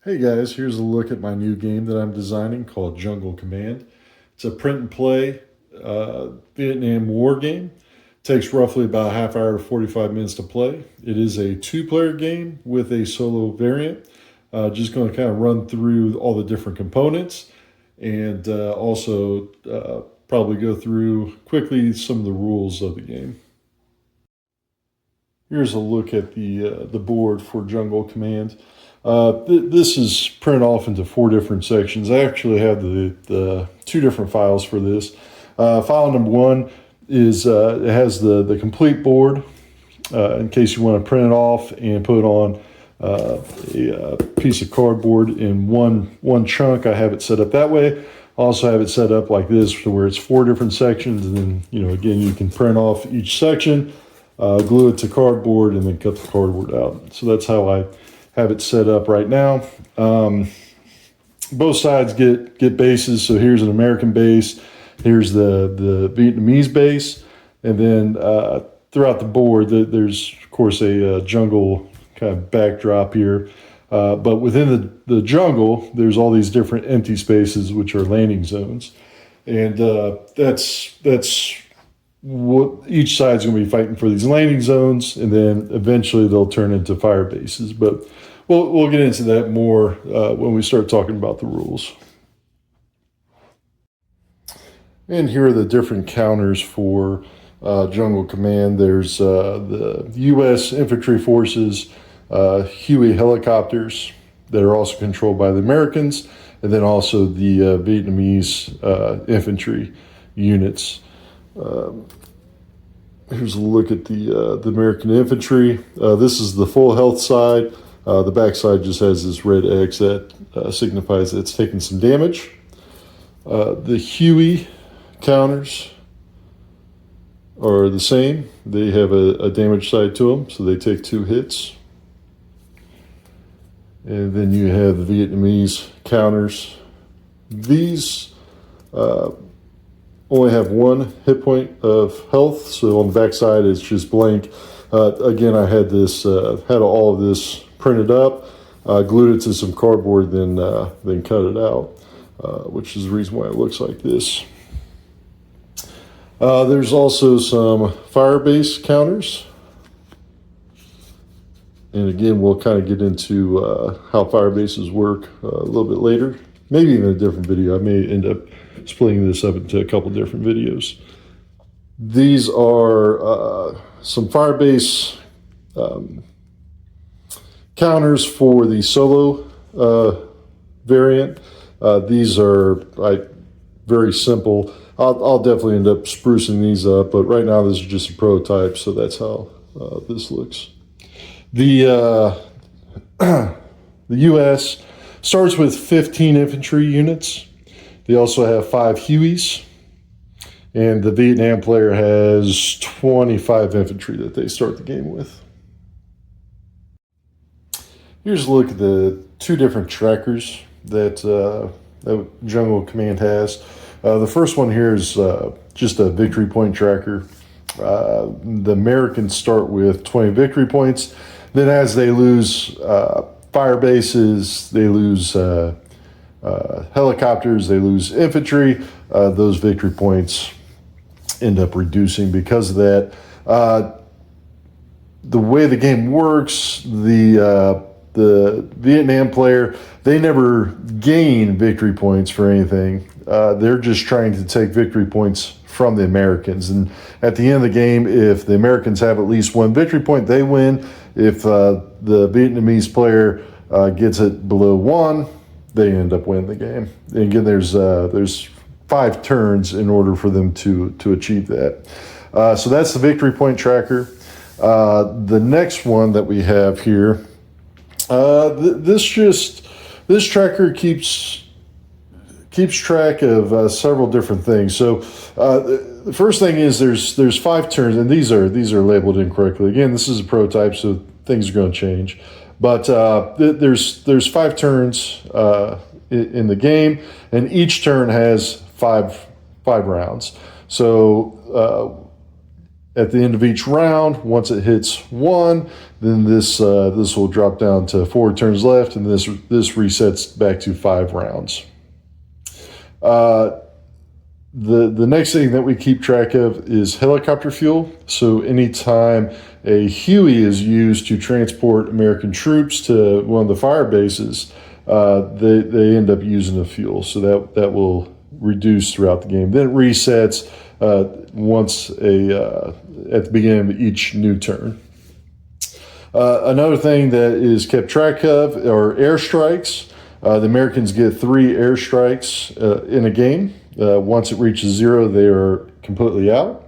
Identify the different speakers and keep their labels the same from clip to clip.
Speaker 1: Hey guys, here's a look at my new game that I'm designing called Jungle Command. It's a print and play Vietnam War game. Takes roughly about a half hour to 45 minutes to play. It is a two-player game with a solo variant. Just going to kind of run through all the different components and also probably go through quickly some of the rules of the game. Here's a look at the board for Jungle Command. This is print off into 4 different sections. I actually have the 2 different files for this. File number 1 is it has the complete board in case you want to print it off and put it on a piece of cardboard in one chunk. I have it set up that way. I also have it set up like this to where it's 4 different sections, and then again you can print off each section, glue it to cardboard, and then cut the cardboard out. So that's how I have it set up right now. Both sides get bases. So here's an American base, here's the Vietnamese base, and then throughout the board there's of course a jungle kind of backdrop here. But within the jungle, there's all these different empty spaces, which are landing zones. And that's what each side's going to be fighting for, these landing zones, and then eventually they'll turn into fire bases. But we'll get into that more when we start talking about the rules. And here are the different counters for Jungle Command. There's the U.S. infantry forces, Huey helicopters that are also controlled by the Americans, and then also the Vietnamese infantry units. Here's a look at the American infantry. This is the full health side. The back side just has this red X that signifies that it's taken some damage. The Huey counters are the same. They have a damage side to them, so they take 2 hits. And then you have the Vietnamese counters. These only have 1 hit point of health, so on the back side it's just blank. Again, I had all of this printed up, glued it to some cardboard, then cut it out, which is the reason why it looks like this. There's also some fire base counters. And again, we'll kind of get into how fire bases work a little bit later, maybe even a different video. I may end up splitting this up into a couple different videos. These are some fire base counters for the solo variant. These are very simple. I'll definitely end up sprucing these up, but right now this is just a prototype, so that's how this looks. The U.S. starts with 15 infantry units. They also have 5 Hueys, and the Vietnam player has 25 infantry that they start the game with. Here's a look at the 2 different trackers that Jungle Command has. The first one here is just a victory point tracker. The Americans start with 20 victory points. Then as they lose fire bases, they lose helicopters, they lose infantry, those victory points end up reducing because of that. The way the game works, the Vietnam player, they never gain victory points for anything. They're just trying to take victory points from the Americans. And at the end of the game, if the Americans have at least 1 victory point, they win. If the Vietnamese player gets it below 1, they end up winning the game. And again, there's 5 turns in order for them to achieve that. So that's the victory point tracker. The next one that we have here, this tracker keeps track of several different things. So the first thing is there's 5 turns, and these are labeled incorrectly. Again, this is a prototype, so things are going to change. But there's 5 turns in the game, and each turn has five rounds. So at the end of each round, once it hits 1, then this will drop down to 4 turns left, and this resets back to 5 rounds. The next thing that we keep track of is helicopter fuel. So anytime a Huey is used to transport American troops to one of the fire bases, they end up using the fuel. So that will reduce throughout the game. Then it resets once at the beginning of each new turn. Another thing that is kept track of are airstrikes. The Americans get 3 airstrikes in a game. Once it reaches 0, they are completely out.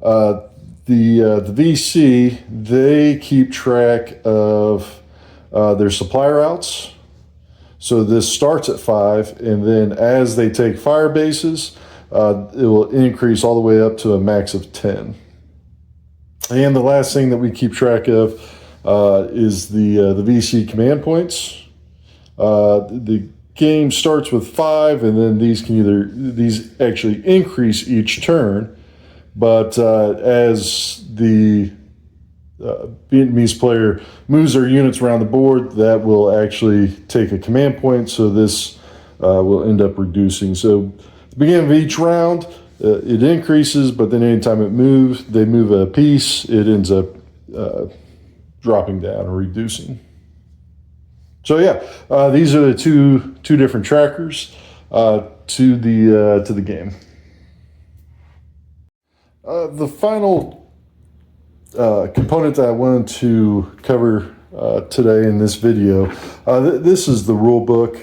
Speaker 1: The VC, they keep track of their supply routes. So this starts at 5, and then as they take fire bases, it will increase all the way up to a max of 10. And the last thing that we keep track of is the VC command points. The game starts with 5, and then these actually increase each turn. But as the Vietnamese player moves their units around the board, that will actually take a command point. So this will end up reducing. So at the beginning of each round, it increases, but then anytime they move a piece, it ends up dropping down or reducing. So yeah, these are the two different trackers to the game. The final component that I wanted to cover today in this video, this is the rule book.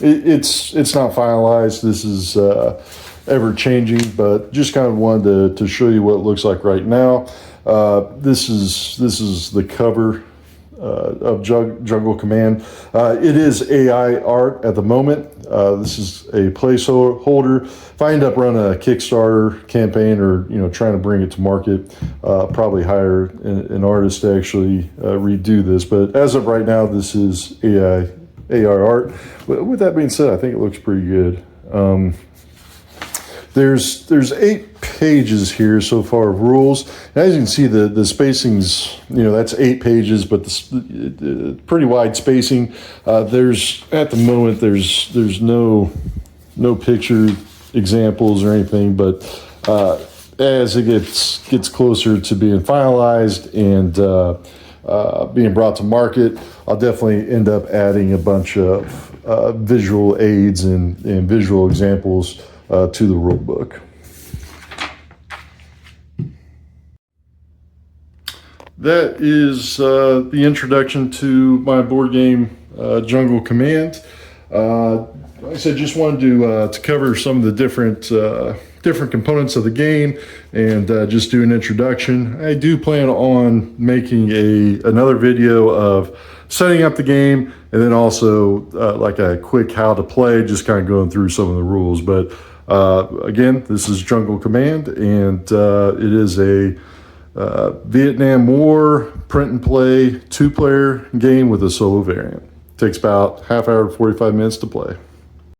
Speaker 1: It's not finalized. This is ever changing, but just kind of wanted to show you what it looks like right now. This is the cover of Jungle Command. It is AI art at the moment. This is a placeholder. If I end up running a Kickstarter campaign or trying to bring it to market, probably hire an artist to actually redo this. But as of right now, this is AR art. With that being said, I think it looks pretty good. There's 8 pages here so far of rules. And as you can see, the spacing's, that's 8 pages, but the pretty wide spacing. There's at the moment there's no picture examples or anything, but as it gets closer to being finalized and being brought to market, I'll definitely end up adding a bunch of visual aids and visual examples to the rule book. That is the introduction to my board game, Jungle Command. Like I said, just wanted to cover some of the different components of the game and just do an introduction. I do plan on making another video of setting up the game, and then also like a quick how to play, just kind of going through some of the rules. But again, this is Jungle Command, and it is a Vietnam War print and play 2-player game with a solo variant. Takes about half hour to 45 minutes to play.